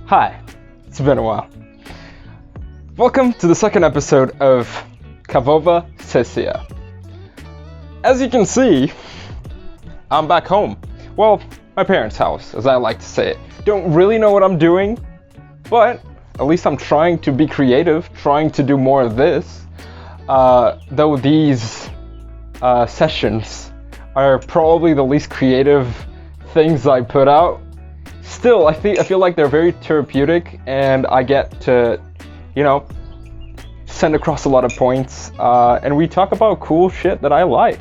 Hi, it's been a while. Welcome to the second episode of Kavowa Sesja. As you can see, I'm back home. Well, my parents' house, as I like to say it. Don't really know what I'm doing, but at least I'm trying to be creative, trying to do more of this. Though these sessions are probably the least creative things I put out. Still, I feel like they're very therapeutic, and I get to, send across a lot of points, and we talk about cool shit that I like.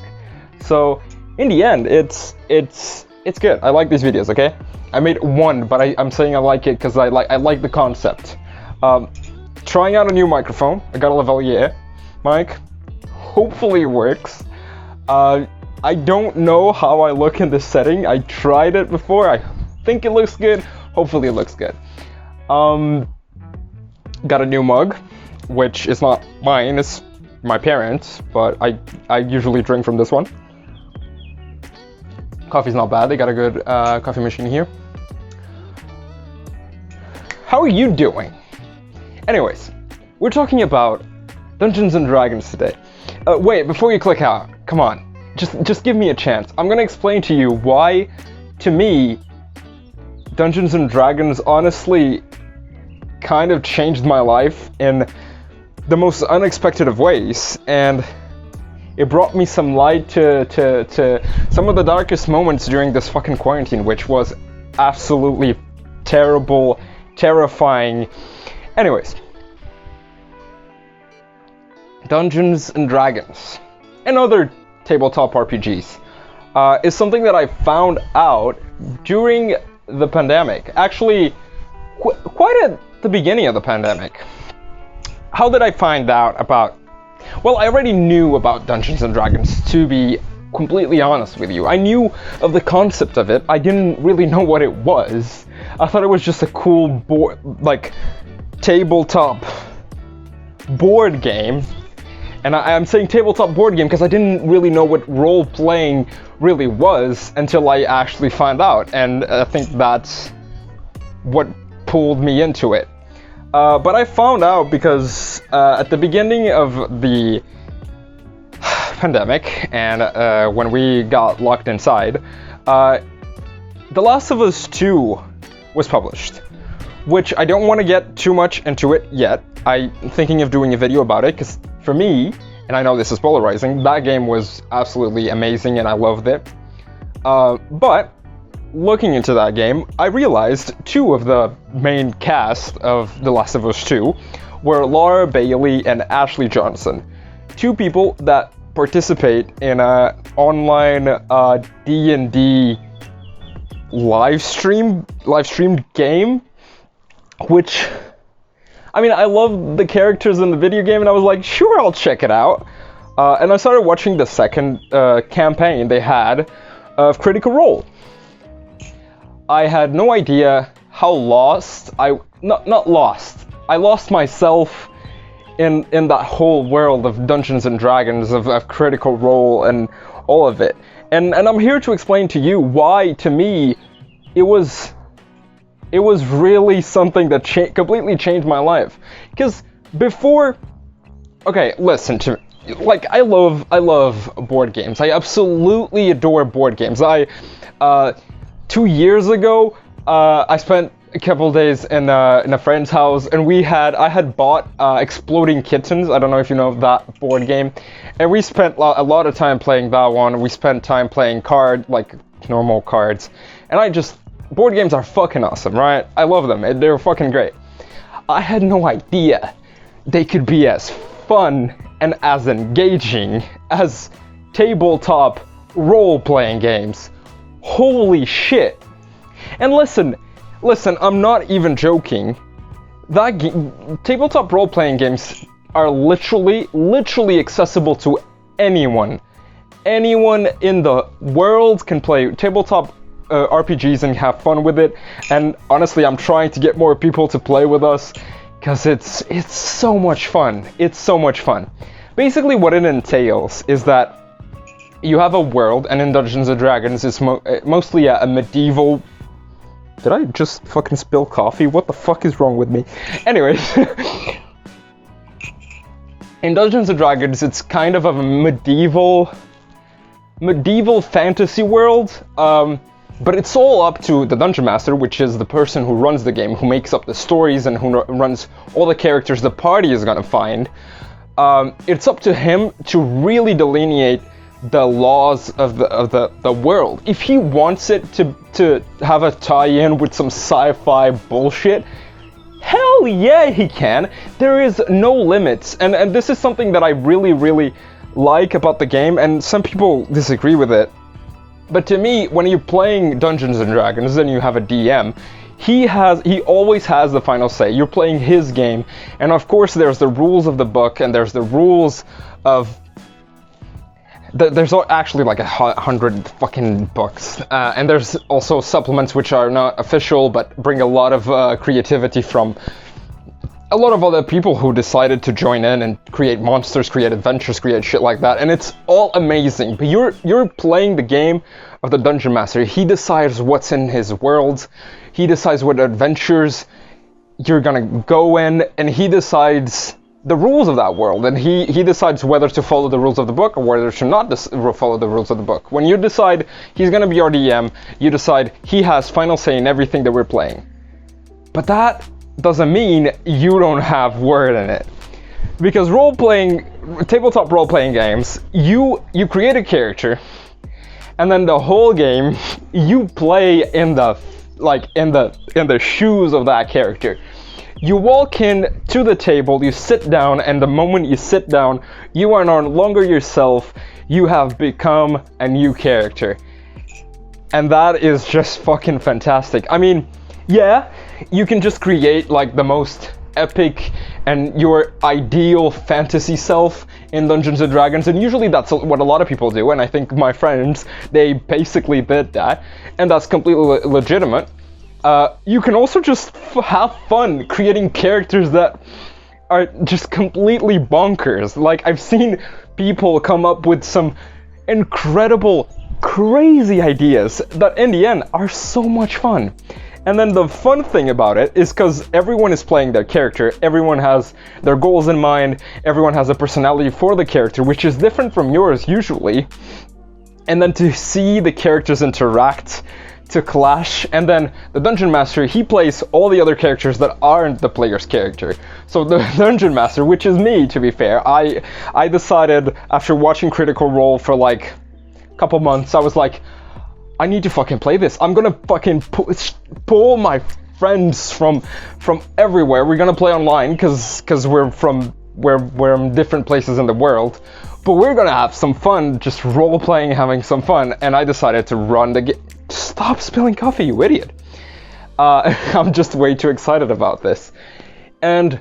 So, in the end, it's good. I like these videos. Okay, I made one, but I'm saying I like it because I like the concept. Trying out a new microphone. I got a lavalier mic. Hopefully it works. I don't know how I look in this setting. I tried it before. I think it looks good. Hopefully it looks good. Got a new mug, which is not mine, it's my parents', but I usually drink from this one. Coffee's not bad. They got a good coffee machine here. How are you doing? Anyways, we're talking about Dungeons and Dragons today. Wait, before you click out, come on. Just give me a chance. I'm gonna explain to you why, to me, Dungeons and Dragons honestly kind of changed my life in the most unexpected of ways, and it brought me some light to some of the darkest moments during this fucking quarantine, which was absolutely terrible, terrifying. Anyways, Dungeons and Dragons and other tabletop RPGs is something that I found out during the pandemic. Actually, quite at the beginning of the pandemic. How did I find out about... Well, I already knew about Dungeons and Dragons, to be completely honest with you. I knew of the concept of it. I didn't really know what it was. I thought it was just a cool tabletop board game. And I'm saying tabletop board game because I didn't really know what role-playing really was until I actually found out. And I think that's what pulled me into it. But I found out because at the beginning of the pandemic, and when we got locked inside, The Last of Us 2 was published, which I don't want to get too much into it yet. I'm thinking of doing a video about it, because for me, and I know this is polarizing, that game was absolutely amazing and I loved it. But looking into that game, I realized two of the main cast of The Last of Us 2 were Laura Bailey and Ashley Johnson. Two people that participate in an online D&D live streamed game, which... I mean, I love the characters in the video game, and I was like, sure, I'll check it out. And I started watching the second campaign they had of Critical Role. I had no idea how lost not lost. I lost myself in that whole world of Dungeons and Dragons, of Critical Role, and all of it. And I'm here to explain to you why, to me, it was really something that completely changed my life. Because before... Okay, listen to me. Like, I love board games. I absolutely adore board games. 2 years ago, I spent a couple days in a friend's house, and I had bought Exploding Kittens. I don't know if you know that board game. And we spent a lot of time playing that one. We spent time playing normal cards. And board games are fucking awesome, right? I love them. They're fucking great. I had no idea they could be as fun and as engaging as tabletop role-playing games. Holy shit. And listen, I'm not even joking. Tabletop role-playing games are literally accessible to anyone. Anyone in the world can play tabletop RPGs and have fun with it, and honestly, I'm trying to get more people to play with us, because it's so much fun. It's so much fun. Basically, what it entails is that you have a world, and in Dungeons & Dragons, it's mostly a medieval Did I just fucking spill coffee? What the fuck is wrong with me? Anyways, in Dungeons & Dragons, it's kind of a medieval fantasy world, but it's all up to the Dungeon Master, which is the person who runs the game, who makes up the stories and who runs all the characters the party is gonna find. It's up to him to really delineate the laws of the world. If he wants it to have a tie-in with some sci-fi bullshit, hell yeah, he can. There is no limits, and this is something that I really like about the game, and some people disagree with it. But to me, when you're playing Dungeons & Dragons and you have a DM, he always has the final say. You're playing his game, and of course there's the rules of the book, and there's the rules of... There's actually like 100 fucking books, and there's also supplements which are not official, but bring a lot of creativity from a lot of other people who decided to join in and create monsters, create adventures, create shit like that, and it's all amazing. But you're playing the game of the Dungeon Master. He decides what's in his world, he decides what adventures you're gonna go in, and he decides the rules of that world, and he decides whether to follow the rules of the book or whether to not follow the rules of the book. When you decide he's gonna be your DM, you decide he has final say in everything that we're playing. But that doesn't mean you don't have word in it. Because tabletop role-playing games, you create a character, and then the whole game, you play in the shoes of that character. You walk in to the table, you sit down, and the moment you sit down, you are no longer yourself, you have become a new character. And that is just fucking fantastic. I mean, yeah, you can just create like the most epic and your ideal fantasy self in Dungeons & Dragons, and usually that's what a lot of people do, and I think my friends, they basically did that, and that's completely legitimate. You can also just have fun creating characters that are just completely bonkers. Like, I've seen people come up with some incredible, crazy ideas that in the end are so much fun. And then the fun thing about it is because everyone is playing their character, everyone has their goals in mind, everyone has a personality for the character, which is different from yours usually. And then to see the characters interact, to clash, and then the Dungeon Master, he plays all the other characters that aren't the player's character. So the Dungeon Master, which is me, to be fair, I decided after watching Critical Role for like a couple months, I was like, I need to fucking play this. I'm gonna fucking pull my friends from everywhere. We're gonna play online because we're in different places in the world. But we're gonna have some fun, just role-playing, having some fun, and I decided to run the game. Stop spilling coffee, you idiot. I'm just way too excited about this. And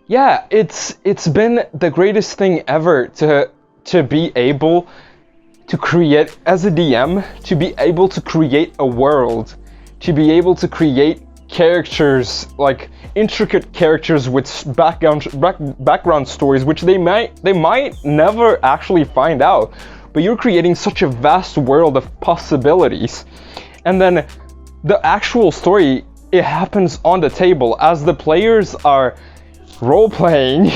yeah, it's been the greatest thing ever to be able to create, as a DM, to be able to create a world, to be able to create characters, like intricate characters with background stories, which they might never actually find out. But you're creating such a vast world of possibilities. And then the actual story, it happens on the table as the players are role-playing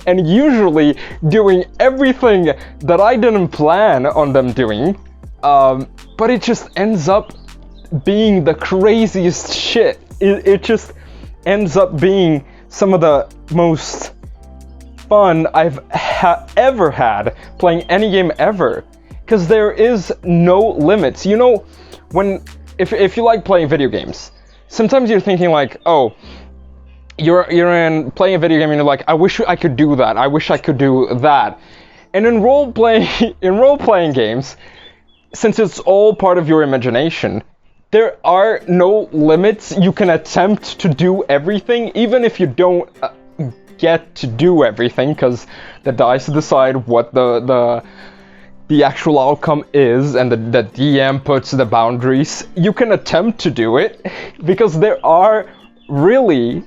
and usually doing everything that I didn't plan on them doing. But it just ends up being the craziest shit. It just ends up being some of the most fun I've ever had playing any game ever, because there is no limits. You know, if you like playing video games, sometimes you're thinking like, oh, you're in playing a video game and you're like, I wish I could do that, I wish I could do that. And in role playing games, since it's all part of your imagination, there are no limits. You can attempt to do everything, even if you don't get to do everything, because the dice decide what the actual outcome is, and the DM puts the boundaries. You can attempt to do it, because there are really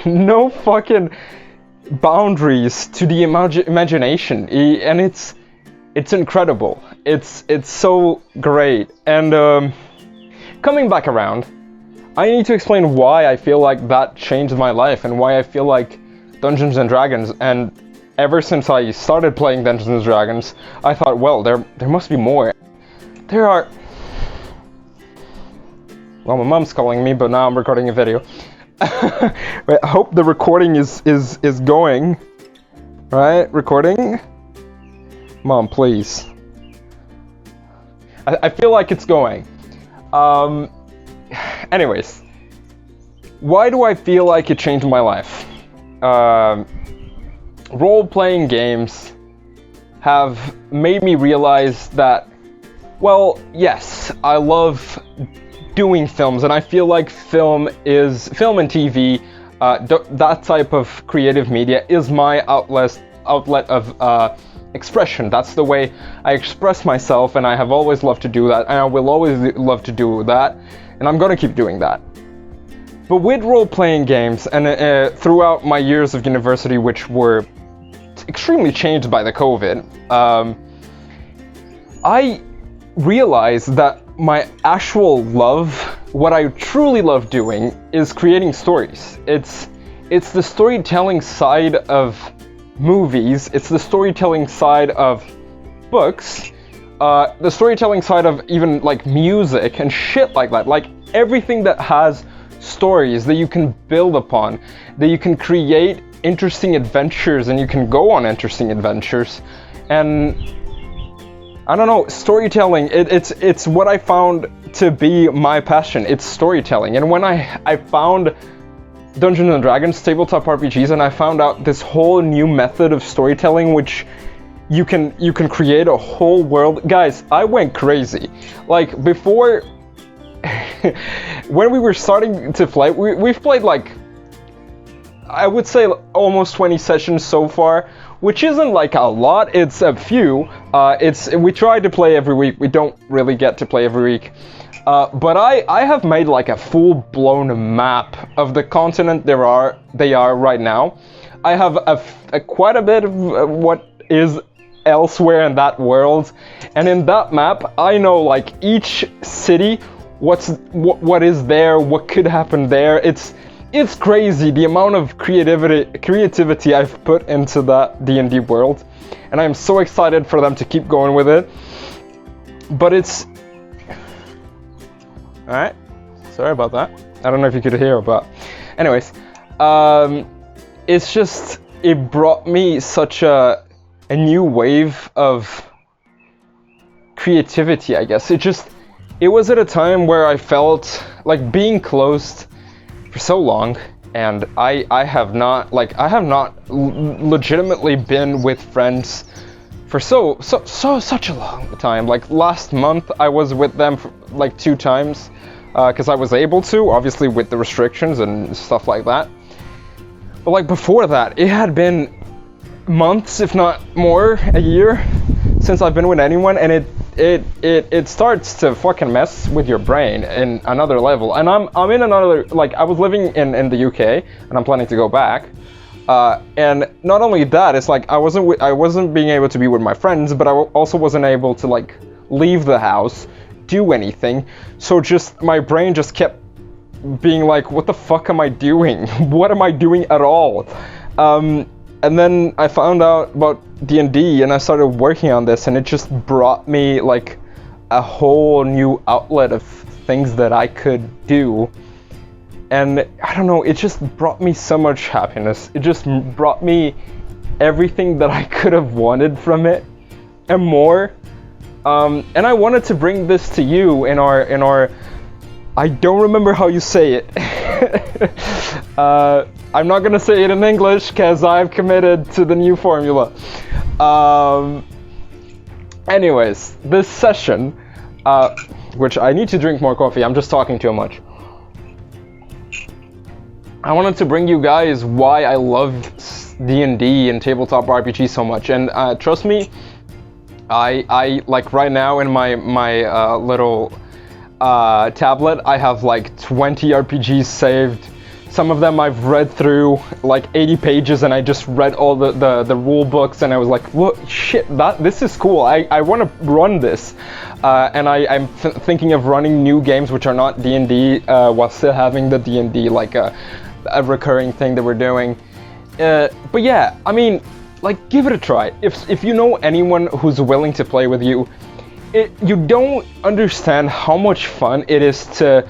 no fucking boundaries to the imagination, and it's incredible. It's so great. And coming back around, I need to explain why I feel like that changed my life and why I feel like Dungeons and Dragons, and ever since I started playing Dungeons and Dragons, I thought, well, there must be more. There are... Well, my mom's calling me, but now I'm recording a video. I hope the recording is going. Right? Recording? Mom, please. I feel like it's going. Anyways. Why do I feel like it changed my life? Role-playing games have made me realize that, well, yes, I love doing films, and I feel like film and TV, that type of creative media is my outlet of expression. That's the way I express myself, and I have always loved to do that, and I will always love to do that, and I'm gonna keep doing that. But with role-playing games, and throughout my years of university, which were extremely changed by the COVID, I realized that my actual love, what I truly love doing, is creating stories. It's the storytelling side of movies, it's the storytelling side of books, the storytelling side of even like music and shit like that. Like everything that has stories that you can build upon, that you can create interesting adventures, and you can go on interesting adventures. And I don't know, storytelling, it's what I found to be my passion. It's storytelling. And when I found Dungeons and Dragons tabletop RPGs, and I found out this whole new method of storytelling, which you can create a whole world. Guys, I went crazy. Like before, when we were starting to play, we've played like, I would say almost 20 sessions so far, which isn't like a lot, it's a few. We try to play every week, we don't really get to play every week. But I have made like a full-blown map of the continent they are right now. I have quite a bit of what is elsewhere in that world, and in that map I know like each city, what is there, what could happen there. It's crazy the amount of creativity I've put into that D&D world, and I'm so excited for them to keep going with it. But it's... Alright, sorry about that. I don't know if you could hear, but... Anyways, it's just... It brought me such a new wave of creativity, I guess. It was at a time where I felt like being closed for so long, and I have not legitimately been with friends for such a long time. Like last month I was with them for like 2 times, because I was able to, obviously with the restrictions and stuff like that. But like before that, it had been months, if not more, a year, since I've been with anyone, and it starts to fucking mess with your brain in another level. And I'm in another, like, I was living in the UK, and I'm planning to go back. And not only that, it's like I wasn't being able to be with my friends, but I also wasn't able to like leave the house, do anything. So just my brain just kept being like, what the fuck am I doing? What am I doing at all? And then I found out about D&D, and I started working on this, and it just brought me like a whole new outlet of things that I could do. And I don't know, it just brought me so much happiness. It just brought me everything that I could have wanted from it and more. And I wanted to bring this to you in our I don't remember how you say it. I'm not gonna say it in English because I've committed to the new formula. Anyways, this session, which I need to drink more coffee, I'm just talking too much. I wanted to bring you guys why I love D&D and tabletop RPG so much, and trust me, I like right now in my little tablet, I have like 20 RPGs saved, Some of them I've read through like 80 pages, and I just read all the rule books, and I was like, what, shit, this is cool. I want to run this. And I'm thinking of running new games which are not D&D while still having the D&D like a recurring thing that we're doing. But yeah, I mean, like, give it a try. If you know anyone who's willing to play with you, you don't understand how much fun it is to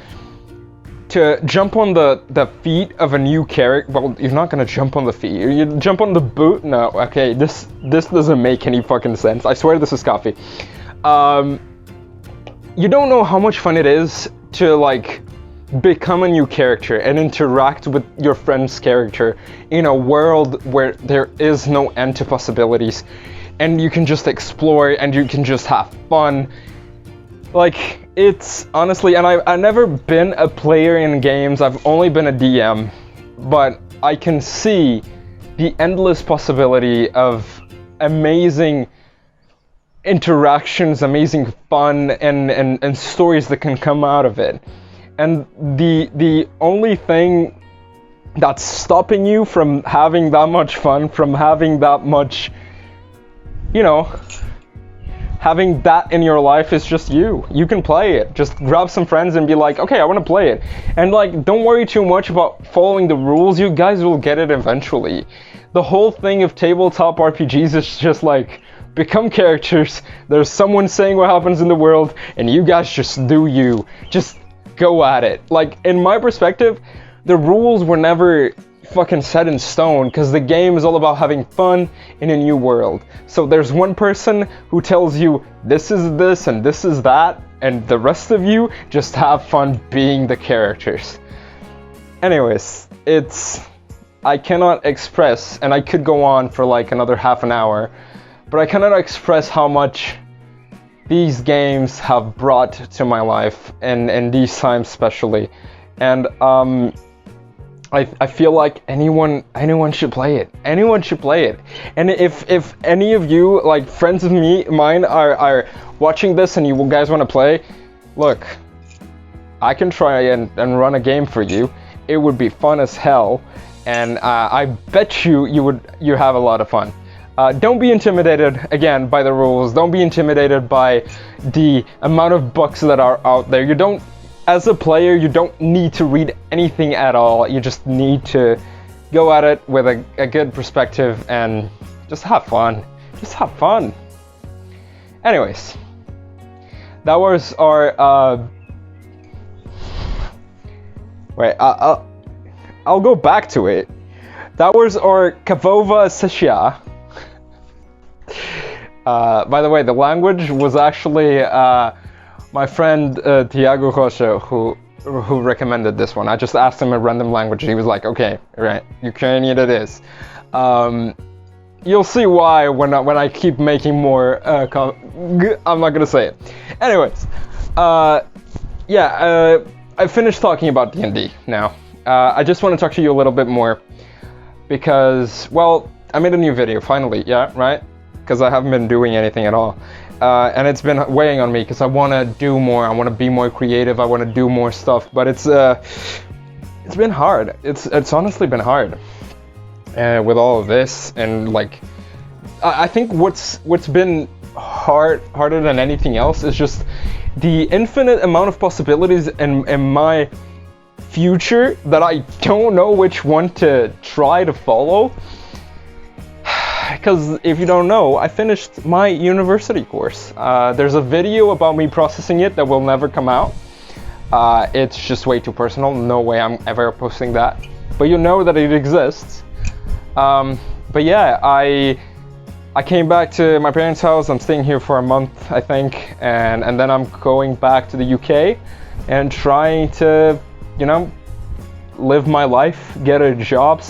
jump on the feet of a new character. Well, you're not gonna jump on the feet. You jump on the boot. No, okay, this doesn't make any fucking sense. I swear this is coffee. You don't know how much fun it is to like become a new character and interact with your friend's character in a world where there is no end to possibilities, and you can just explore and you can just have fun. Like, it's honestly, and I've never been a player in games, I've only been a DM, but I can see the endless possibility of amazing interactions, amazing fun, and stories that can come out of it. And the only thing that's stopping you from having that much fun, from having that much, you know, having that in your life is just you. You can play it. Just grab some friends and be like, okay, I want to play it. And like, don't worry too much about following the rules. You guys will get it eventually. The whole thing of tabletop RPGs is just like, become characters. There's someone saying what happens in the world, and you guys just do you. Just go at it. Like, in my perspective, the rules were never fucking set in stone, because the game is all about having fun in a new world. So there's one person who tells you this is this and this is that, and the rest of you just have fun being the characters. Anyways, I cannot express, and I could go on for like another half an hour, but I cannot express how much these games have brought to my life, and these times especially. And I feel like anyone should play it. Anyone should play it. And if any of you, like friends of mine, are watching this and you guys want to play, look, I can try and run a game for you. It would be fun as hell, and I bet you have a lot of fun. Don't be intimidated, again, by the rules. Don't be intimidated by the amount of books that are out there. As a player, you don't need to read anything at all. You just need to go at it with a good perspective and just have fun. Just have fun. Anyways, that was our wait, I'll go back to it. That was our Kavova Sessia. By the way, the language was actually my friend Tiago Rocha who recommended this one. I just asked him a random language, and he was like, okay, right, Ukrainian it is. You'll see why when I keep making more I'm not gonna say it. Anyways, I finished talking about D&D now. I just want to talk to you a little bit more because, well, I made a new video finally, yeah, right? Because I haven't been doing anything at all. And it's been weighing on me because I want to do more. I want to be more creative. I want to do more stuff. But it's been hard. It's honestly been hard with all of this. And like, I think what's been harder than anything else is just the infinite amount of possibilities in my future that I don't know which one to try to follow. Because if you don't know, I finished my university course. There's a video about me processing it that will never come out. It's just way too personal. No way I'm ever posting that. But you know that it exists. But yeah, I came back to my parents' house. I'm staying here for a month, I think. And then I'm going back to the UK and trying to, you know, live my life, get a job,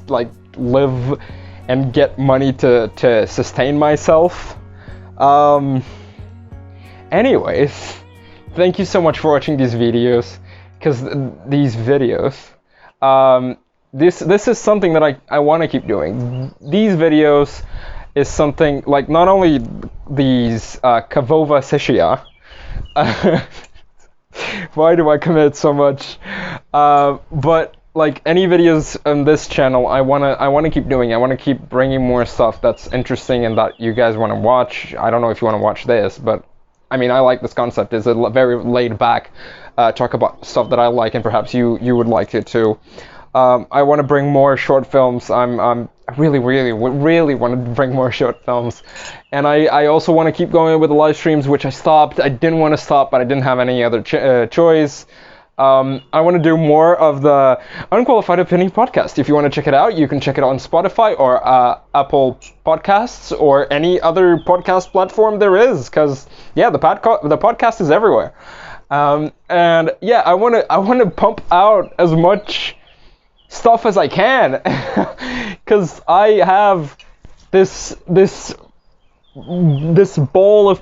like live and get money to sustain myself. Anyways, thank you so much for watching these videos, because these videos, this is something that I want to keep doing. These videos is something like not only these Kavova Sessia. Why do I commit so much? But like any videos on this channel, I wanna keep doing. I wanna keep bringing more stuff that's interesting and that you guys want to watch. I don't know if you want to watch this, but I mean, I like this concept. It's a very laid back talk about stuff that I like, and perhaps you would like it too. I want to bring more short films. I really want to bring more short films, and I also want to keep going with the live streams, which I stopped. I didn't want to stop, but I didn't have any other choice. I want to do more of the Unqualified Opinion podcast. If you want to check it out, you can check it on Spotify or Apple Podcasts or any other podcast platform there is. Because yeah, the podcast is everywhere. And yeah, I want to pump out as much stuff as I can, because I have this ball of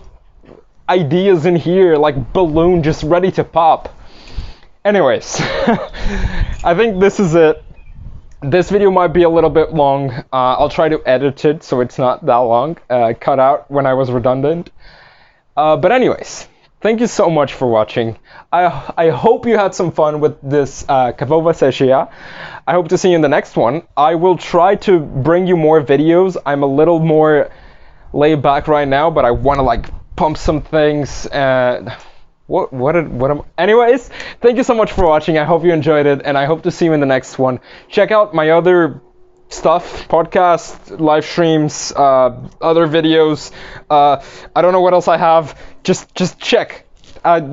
ideas in here, like balloon just ready to pop. Anyways, I think this is it. This video might be a little bit long. I'll try to edit it so it's not that long. Cut out when I was redundant. But anyways, thank you so much for watching. I hope you had some fun with this Kavova Sessia. I hope to see you in the next one. I will try to bring you more videos. I'm a little more laid back right now, but I want to like pump some things. Anyways, thank you so much for watching. I hope you enjoyed it, and I hope to see you in the next one. Check out my other stuff, podcast, live streams, other videos. I don't know what else I have. Just check.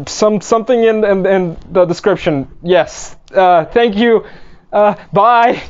Something in the description. Yes. Thank you. Bye.